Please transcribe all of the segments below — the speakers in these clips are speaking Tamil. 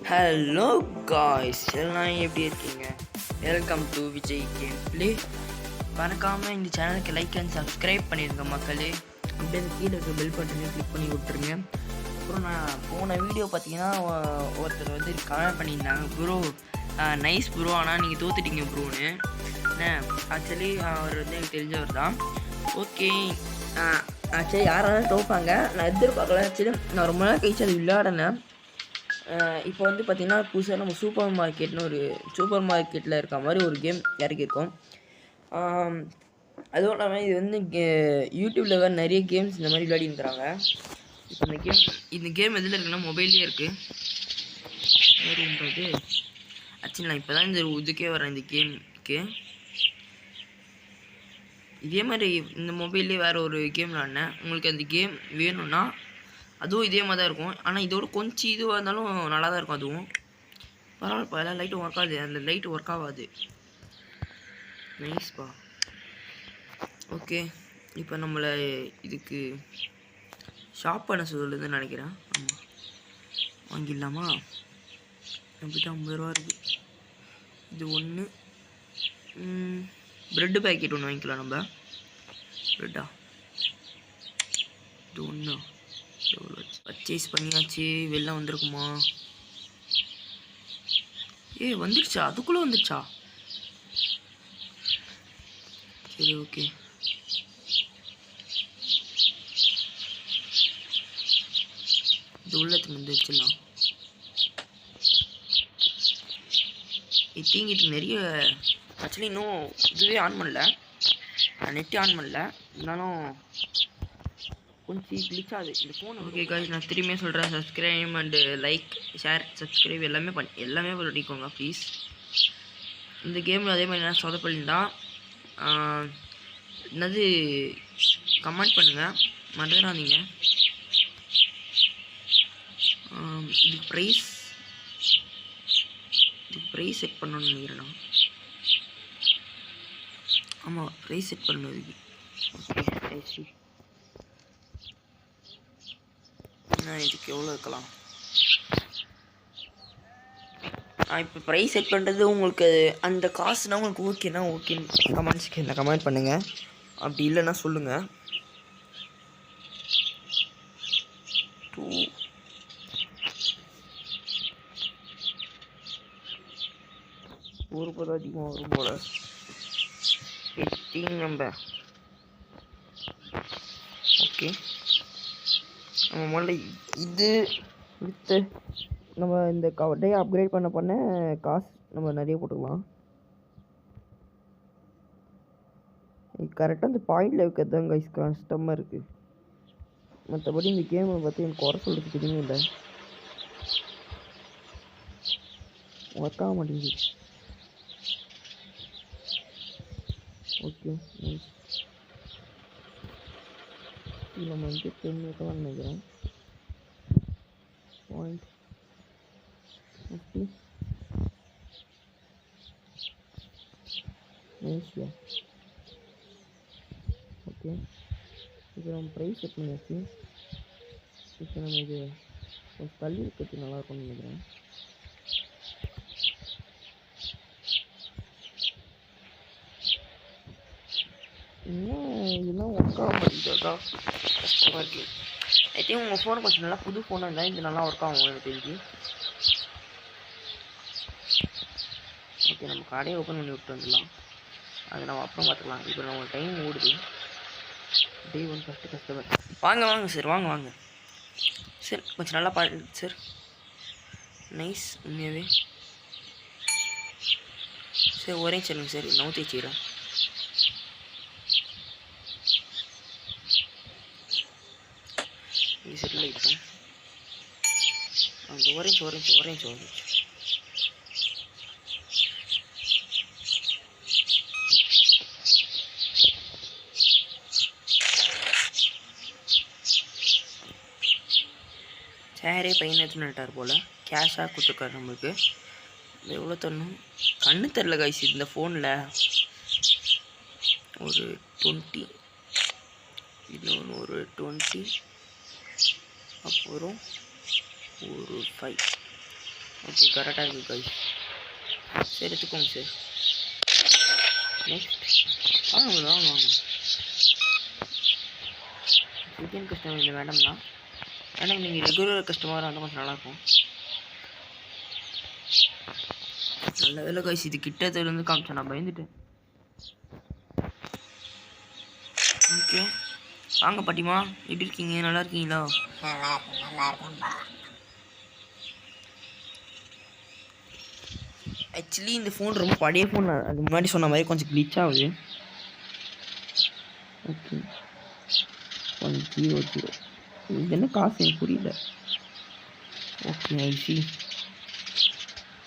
ஹலோ காய்ஸ், எல்லாம் எப்படி இருக்கீங்க? Welcome to Vijay game play. மறக்காமல் இந்த சேனலுக்கு லைக் அண்ட் சப்ஸ்கிரைப் பண்ணிடுங்க மக்களே. அப்படியே கீழே இருக்க பெல் பட்டனை கிளிக் பண்ணி விட்டுருங்க. அப்புறம் நான் போன வீடியோ பார்த்தீங்கன்னா ஒருத்தர் வந்து கமெண்ட் பண்ணியிருந்தாங்க, ப்ரோ நைஸ் ப்ரோ, ஆனால் நீங்கள் தோத்துட்டீங்க ப்ரோன்னு. என்ன ஆக்சுவலி அவர் வந்து எனக்கு தெரிஞ்சவர் தான். ஓகே, ஆக்சுவலி யாராலும் தோப்பாங்க நான் எதிர்பார்க்கல. ஆக்சுவலி நான் ரொம்ப நாள் கழிச்சு அது விளையாடினேன். இப்போ வந்து பார்த்திங்கன்னா புதுசாக நம்ம சூப்பர் மார்க்கெட்டில் இருக்க மாதிரி ஒரு கேம் இறக்கியிருக்கோம். அதுவும் இல்லாமல் இது வந்து யூடியூப்பில் வேறு நிறைய கேம்ஸ் இந்த மாதிரி விளையாடிக்கிறாங்க. இப்போ இந்த கேம் எதில் இருக்குன்னா மொபைல்லே இருக்குது. வேறுன்றது ஆக்சுவலி நான் இப்போ தான் இந்த இதுக்கே வரேன் இந்த கேமுக்கு. இதே மாதிரி இந்த மொபைல்லே வேறு ஒரு கேம் விளாட்னேன். உங்களுக்கு அந்த கேம் வேணும்னா அதுவும் இதே மாதிரி தான் இருக்கும். ஆனால் இதோட கொஞ்சம் இதுவாக இருந்தாலும் நல்லா தான் இருக்கும். அதுவும் பரவாயில்லப்பா, எல்லாம் லைட்டும் ஒர்க் ஆகுது. அந்த லைட்டு ஒர்க் ஆகாது. நைஸ்ப்பா. ஓகே, இப்போ நம்மளை இதுக்கு ஷாப் பண்ண சொல்லுதுன்னு நினைக்கிறேன். ஆமாம், வாங்கிடலாமா? நம்மகிட்ட 50 ரூபா இருக்குது. இது ஒன்று ப்ரெட்டு பேக்கெட் ஒன்று வாங்கிக்கலாம். நம்ம ப்ரெட்டா இது ஒன்று பர்ச்சேஸ் பண்ணியாச்சு. வெளில வந்திருக்குமா? வந்துடுச்சா? அதுக்குள்ளே வந்துடுச்சா? சரி, ஓகே. இது உள்ளத்துக்கு வந்துடுச்சுலாம். இது நிறைய ஆக்சுவலி இன்னும் இதுவே ஆன் பண்ணல, நெட்டு ஆன் பண்ணல. இருந்தாலும் கொஞ்சம் கிளிச் ஆகுது இந்த ஃபோன். ஓகே காய்ஸ், நான் திரும்பியும் சொல்கிறேன், subscribe and like share subscribe எல்லாமே பண்ணிக்கோங்க ப்ளீஸ். இந்த கேமில் அதே மாதிரி என்ன சொதப்பலிருந்தா என்னது கமெண்ட் பண்ணுங்கள், மறந்துடாதீங்க. இதுக்கு ப்ரைஸ் செட் பண்ணணும்னு நினைக்கிறேன் நான். ஆமாம், ப்ரைஸ் செட் பண்ணணும் இதுக்கு. ஓகே, இதுக்கு எவ்வளோ இருக்கலாம்? இப்போ ப்ரைஸ் செட் பண்ணுறது உங்களுக்கு அந்த காசுனா உங்களுக்கு ஓகேனா ஓகேன்னு கமெண்ட் பண்ணுங்கள். அப்படி இல்லைன்னா சொல்லுங்கள். 2 ரூபாய் அதிகமாக வரும் போல். 18 நம்பர். ஓகே, நம்ம முதல்ல இது வித்து நம்ம இந்த டே அப்கிரேட் பண்ண காசு நம்ம நிறைய போட்டுக்கலாம். கரெக்டாக இந்த பாயிண்டில் இருக்கிறது தான் கைஸ் கஷ்டமாக இருக்குது. மற்றபடி இந்த கேமை பற்றி எனக்கு குறை சொல்கிறதுக்கு எதுவுமே இல்லை. ஒர்க் ஆக மாட்டேங்குது. ஓகே, நம்ம வந்து 10 தான் நினைக்கிறேன். பாயிண்ட் 50 நைஸ்யா. ஓகே, இப்போ நம்ம ப்ரைஸ் செட் பண்ணியாச்சு. இப்போ நம்ம இது கொஞ்சம் தள்ளி இருக்கிறது நல்லாயிருக்கும்னு நினைக்கிறேன். இன்னும் இதெல்லாம் ஒர்க் ஆக மாட்டேங்குதா? கஷ்டமாக இருக்குது. ஐ திங்க் உங்கள் ஃபோனை கொஞ்சம் நல்லா புது ஃபோனாக இருந்தால் இது நல்லா ஒர்க் ஆகும் எனக்கு தெரிஞ்சு. ஓகே, நம்ம கடையை ஓப்பன் பண்ணி விட்டு வந்துடலாம். அது நம்ம அப்புறம் பார்த்துக்கலாம். இப்போ நம்ம டைம் ஓடுது. டே 1 ஃபஸ்ட்டு கஸ்டமர். வாங்க சார், வாங்க சார். கொஞ்சம் நல்லா சார். நைஸ், உண்மையாகவே சார். ஒரே சொல்லுங்கள் சார், நவுத்தி வச்சுக்கிறேன். இது செட்டில் இப்போ அந்த orange சேரே பையன் எடுத்துட்டார் போல். கேஷாக கொடுத்துருக்காரு நம்மளுக்கு. எவ்வளோ தரணும் கண்ணு தெரில கைஸ். இந்த ஃபோனில் ஒரு 20, இன்னொன்று ஒரு 20, அப்புறம் ஒரு 5. ஓகே கரெக்டாக இருக்குது கைஸ். சரி எடுத்துக்கோங்க சார். நெக்ஸ்ட் வாங்க வாங்க வாங்க. செகண்ட் கஸ்டமர் இல்லை மேடம் தான். மேடம் நீங்கள் ரெகுலர் கஸ்டமராக இருந்தால் கொஞ்சம் நல்லாயிருக்கும். நல்ல வேலை கைஸ், இது கிட்டத்துலேருந்து காமிச்சேன், நான் பயந்துட்டேன். ஓகே வாங்க பாட்டிமா, எப்படி இருக்கீங்க? நல்லா இருக்கீங்களா? ஆக்சுவலி இந்த ஃபோன் ரொம்ப பழைய ஃபோன், அது முன்னாடி சொன்ன மாதிரி கொஞ்சம் கிளிச் ஆகுது. ஓகே 100. இது என்ன காசு எனக்கு புரியல. ஓகே ஐசி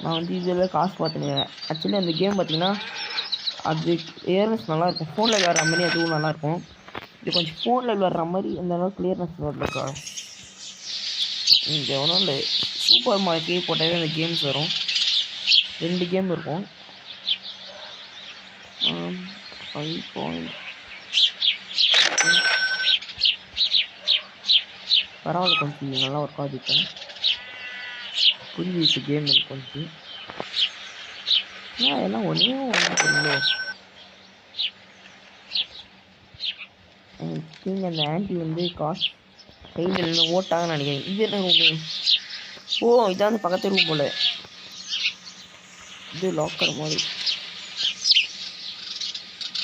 நான் வந்து இதில் காசு பார்த்துனேன். ஆக்சுவலி அந்த கேம் பார்த்தீங்கன்னா அது கிளியர்னஸ் நல்லாயிருக்கும், ஃபோனில் விளாட்ற மாதிரி அதுவும் நல்லாயிருக்கும். இது கொஞ்சம் ஃபோனில் விளாட்ற மாதிரி அந்த அளவுக்கு கிளியர்னஸ் வரலக்கா. இங்கே ஒன்றும் இல்லை, சூப்பர் மார்க்கெட் போட்டாவே அந்த கேம்ஸ் வரும். 2 கேம் இருக்கும். 5 பரவாயில்ல, கொஞ்சம் நல்லா ஒர்க் ஆகுது. புரிஞ்சிச்சு கேம் கொஞ்சம். எல்லாம் ஒன்றே ஒன்று. திங்க் அந்த ஆன்ட்டி வந்து காசு கையில் ஓட்டாங்கன்னு நினைக்கிறேன். இது என்ன ரூமு? ஓ இதான் வந்து பக்கத்து ரூம் போல். இது லாக்கர் மாதிரி.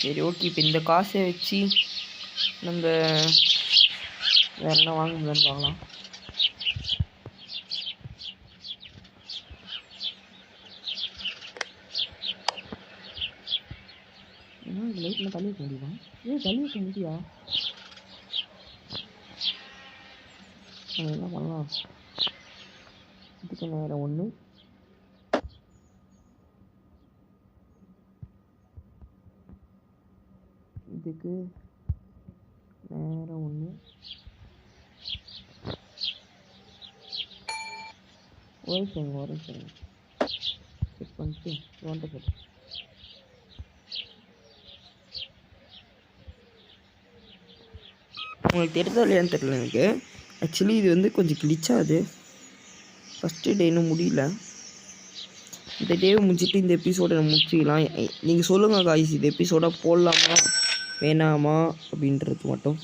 சரி ஓகே, இப்போ இந்த காசை வச்சு நம்ம வேறு என்ன வாங்க முடியும்னு வாங்கலாம். ஏன்னா இந்த லைட்டில் தள்ளி வைக்க முடியுமா? தள்ளி வைக்க முடியா? நம்ம என்ன பண்ணலாம்? இதுக்கு நேரம் 1, இதுக்கு நேரம் 1. ஒரு செகண்ட் செக் பண்ணிட்டு வந்து போட்டு. உங்களுக்கு தெரிஞ்சா இல்லையான்னு தெரியல எனக்கு. ஆக்சுவலி இது வந்து கொஞ்சம் கிளிச்சாது. ஃபஸ்ட்டு டே இன்னும் முடியல. இந்த டேவை முடிச்சுட்டு இந்த எபிசோடை முடிச்சிக்கலாம். நீங்கள் சொல்லுங்கள் காய்ஸ், இந்த எபிசோடை போடலாமா வேணாமா அப்படின்றது மட்டும்.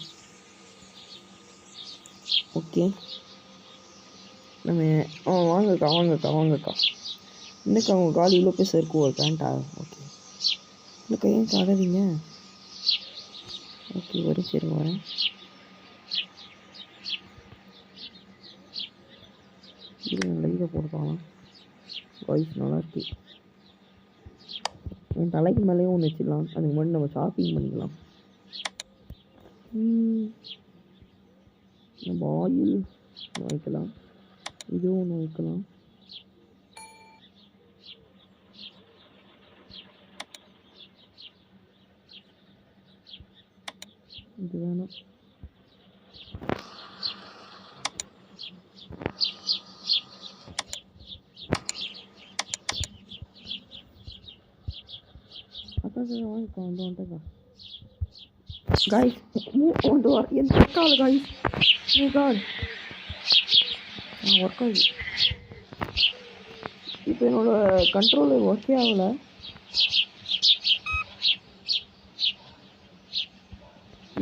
ஓகே நம்ம வாங்கக்கா. என்னக்கா அவங்க காலி இவ்வளோ பேச இருக்கும் ஒரு பேண்ட்டா? ஓகே இல்லைக்கா, ஏன் சாடாதீங்க. ஓகே வரும், சரி வரேன். இது லைவை போடுறான் வாய்ஸ் நல்லாயிருக்கு. என் தலைக்கு மேலேயும் ஒன்று வச்சிடலாம். அதுக்கு முன்னாடி நம்ம ஷாப்பிங் பண்ணிக்கலாம். நம்ம ஆயில் வைக்கலாம், இதுவும் ஒன்று வைக்கலாம். இது வேணும். வாங்கிக்கோ வந்துட்டா காய்ஸ். கொண்டு வர என் ஒர்க்காது காய்ஸ். ஒர்க் ஆகுது. இப்போ என்னோட கண்ட்ரோலர் ஒர்க்கே ஆகலை.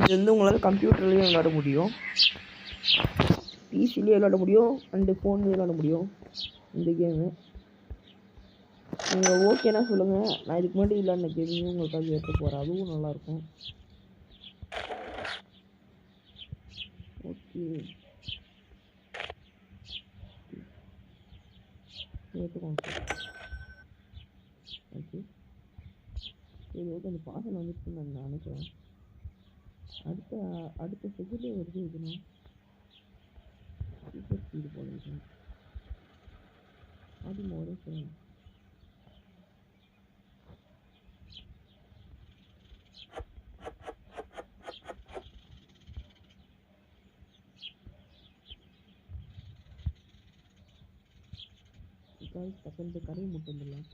இது வந்து உங்களால் கம்ப்யூட்டர்லேயும் விளையாட முடியும், பிசிலேயும் விளையாட முடியும், அண்டு ஃபோன்லேயும் விளையாட முடியும் இந்த கேமு. நீங்கள் ஓகேனா சொல்லுங்கள், நான் இதுக்கு முன்னாடி விளையாடின கேமையும் உங்களுக்காக எடுத்து போகிறேன், அதுவும் நல்லாயிருக்கும். ஓகே எடுத்துக்கோங்க சார். ஓகே சரி ஓகே, அந்த பார்சல் வந்துச்சுன்னு நான் நினைக்கிறேன். அடுத்த செகண்டே வருது. இதுனா சூப்பர் ஸ்பீடு போல இருக்கு. அது ஒரே செகண்ட். டக்குனு கரையை முட்டு வந்துடலாம்.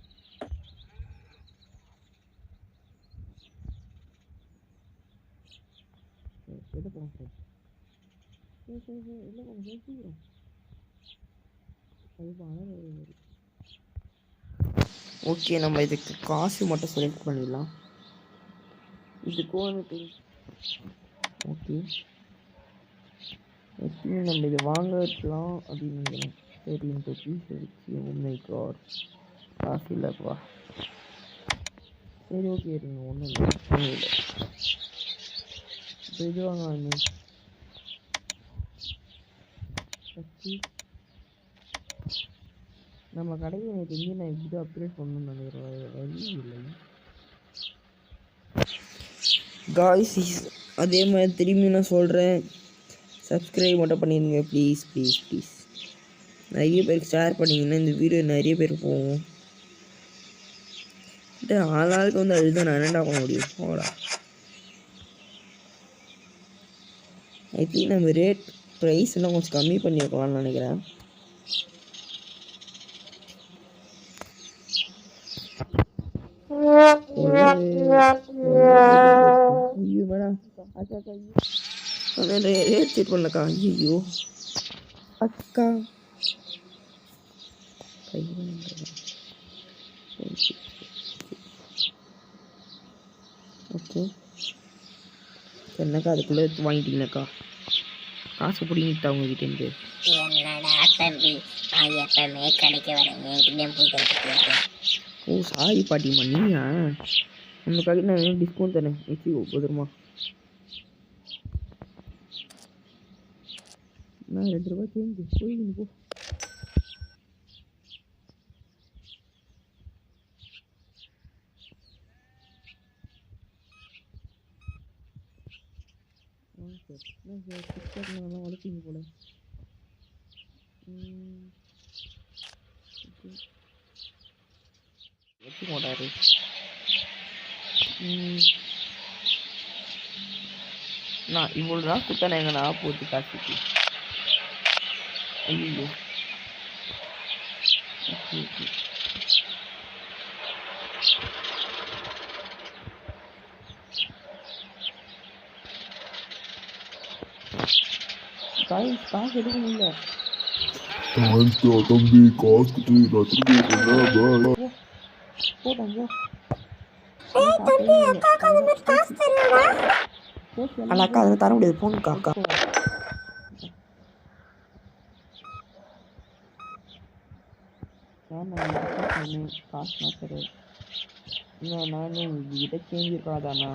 எடுப்போம் சார். சரி இல்லை கொஞ்சம் சீக்கிரம் அது ஓகே, நம்ம இதுக்கு காசு மட்டும் செலக்ட் பண்ணிடலாம். இதுக்கு வந்துட்டு ஓகே, எப்படி நம்ம இதை வாங்க வைக்கலாம் அப்படின்னு நினைக்கிறேன். 13 rupees வச்சு. ஓ மை காட், காசு இல்லைப்பா. சரி ஓகே, இருங்க, ஒன்றும் இல்லை. இப்போ இது வாங்க நம்ம கடையில் எனக்கு எங்கேயும் நான் இப்படி தான் அப்கிரேட் பண்ணணும்னு நினைக்கிறேன். வழி இல்லை காய்ஸ். அதே மாதிரி திரும்பி நான் சொல்கிறேன், சப்ஸ்கிரைப் மட்டும் பண்ணிடுங்க ப்ளீஸ் ப்ளீஸ் ப்ளீஸ். நிறைய பேருக்கு ஷேர் பண்ணிங்கன்னா இந்த வீடியோ நிறைய பேர் போகும். ஆளாளுக்கு வந்து அதுதான் நான் என்னடா பண்ண முடியும். போடா. ஐ திங்க் நம்ம ரேட் ப்ரைஸ் எல்லாம் கொஞ்சம் கம்மி பண்ணி வைக்கலாம்னு நினைக்கிறேன். ரேட் செட் பண்ணலக்கா. ஐயோ அக்கா, ஓகே என்னக்கா அதுக்குள்ளே வாங்கிட்டீங்கக்கா? காசு பிடிங்கிட்டா உங்ககிட்டேருந்து. என்னடா தம்பி, நான் எப்பவுமே கடைக்கு வரேன், என்கிட்ட. ஓ சாரி பாட்டிம்மா, நீயா? உங்களுக்காக நான் டிஸ்கவுண்ட் தரேன், வச்சுக்கோ பத்திரமா. நான் 2 ரூபா சேஞ்சு போய் போ. நல்லா வளர்ப்பீங்க போல. வச்சு மாட்டாரு. நான் இவ்வளோ தான் குத்தானே எங்கண்ணா போட்டு காசுக்கு. ஐயோ ஓகே ஓகே. காசு எடுக்க முடியல. தம்பி காசு அக்கா அதை தர முடியாது. போனுக்கா அக்கா. காசு தரேன். நானே உங்ககிட்ட சேஞ்ச் இருக்காதாண்ணா?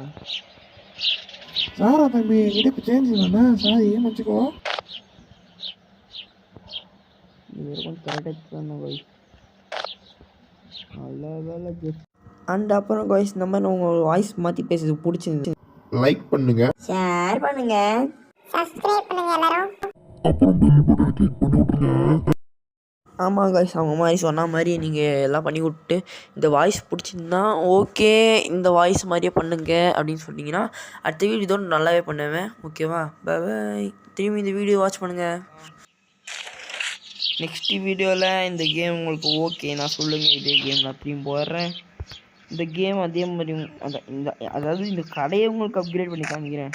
சாரா தம்பி என்கிட்ட சேஞ்ச் இல்லைண்ணா. சார் ஏன் வச்சுக்கோ. இது கொஞ்சம் கரெக்டாக தானே வைஸ். நல்ல வேலை ஜஸ்ட். அண்ட் அப்புறம் காய்ஸ், இந்த மாதிரி உங்கள் வாய்ஸ் மாற்றி பேசுறது பிடிச்சிருந்து லைக் பண்ணுங்க, ஷேர் பண்ணுங்க, சப்ஸ்கிரைப் பண்ணுங்க எல்லாரும். அப்புறம் பெல் பட்டனை கிளிக் பண்ணி விட்டுருங்க. ஆமாம் காய்ஸ், அவங்க மாதிரி சொன்ன மாதிரி நீங்கள் எல்லாம் பண்ணி விட்டு இந்த வாய்ஸ் பிடிச்சிருந்தா ஓகே, இந்த வாய்ஸ் மாதிரியே பண்ணுங்க அப்படின்னு சொன்னீங்கன்னா அடுத்த வீடியோ இதோடு நல்லாவே பண்ணுவேன். ஓகேவா? பாய். திரும்பி இந்த வீடியோ வாட்ச் பண்ணுங்கள். நெக்ஸ்ட் வீடியோவில் இந்த கேம் உங்களுக்கு ஓகே நான் சொல்லுங்கள், இதே கேம் நான் திரும்பி போடுறேன். இந்த கேம் அதே மாதிரி அதாவது இந்த கடையை உங்களுக்கு அப்கிரேட் பண்ணி காமிக்கிறேன்.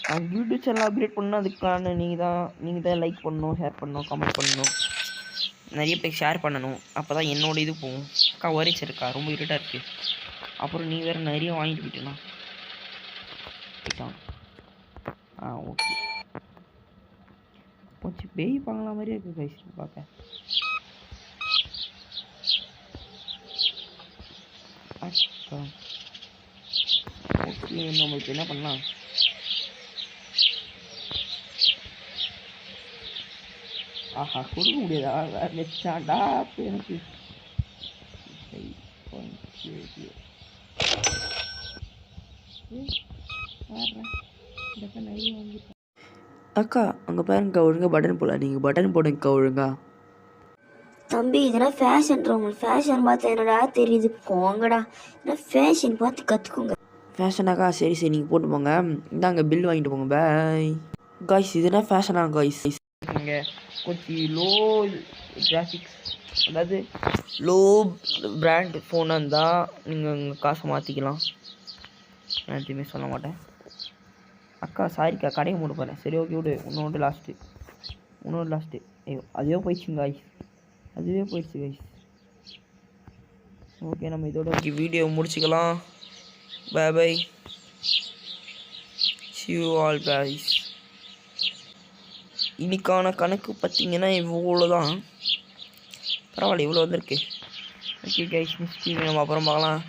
நான் யூடியூப் சேனல் அப்கிரேட் பண்ணால் அதுக்கான நீங்கள் தான் லைக் பண்ணணும், ஷேர் பண்ணணும், கமெண்ட் பண்ணணும், நிறைய பேர் ஷேர் பண்ணணும். அப்போ தான் என்னோட இது போகும். அக்கா ஒரேச்சு இருக்கா, ரொம்ப இருட்டாக இருக்குது. அப்புறம் நீ வேறு நிறைய வாங்கிட்டு போயிட்டேண்ணா. ஓகே, கொஞ்சம் பேய் பார்க்கல மாதிரியே இருக்குது கைஸ் பார்க்க. ஓகே, நம்மளுக்கு என்ன பண்ணலாம்? ஆஹா, கொடுக்க முடியாதா? வேறு நெச்சாண்டா எனக்கு. அக்கா அங்கே பாருங்கக்கா, ஒழுங்கா பட்டன் போடலாம். நீங்கள் பட்டன் போடுங்கக்கா ஒழுங்கா. தம்பி இதெல்லாம் ஃபேஷன்றவங்க, ஃபேஷன் பார்த்து என்னடா தெரியுது, போங்கடா. ஏன்னா ஃபேஷன் பார்த்து கற்றுக்கோங்க. ஃபேஷனாக்கா? சரி சரி, நீங்கள் போட்டு போங்க. இந்தாங்க பில் வாங்கிட்டு போங்க. Bye guys. இதுனா ஃபேஷனா காய்ஸ்? கொஞ்சம் லோ கிராஃபிக்ஸ், அதாவது லோ பிராண்ட் ஃபோனாக இருந்தால் நீங்கள் உங்கள் காசை மாற்றிக்கலாம். நான் எதுவுமே சொல்ல மாட்டேன். அக்கா சாரிக்கா, கடையை மூட போகிறேன். சரி ஓகே விடு. இன்னொன்று லாஸ்ட்டு. ஐயோ அதுவே போயிடுச்சுங்க காய்ஸ், அதுவே போயிடுச்சு காய்ஸ். ஓகே நம்ம இதோட வீடியோ முடிச்சுக்கலாம். Bye bye. See you all guys. இன்னைக்கான கணக்கு பார்த்தீங்கன்னா இவ்வளோதான். பரவாயில்ல, இவ்வளோ வந்திருக்கு. ஓகே கைஸ், நெக்ஸ்ட் நம்ம அப்புறம் பார்க்கலாம்.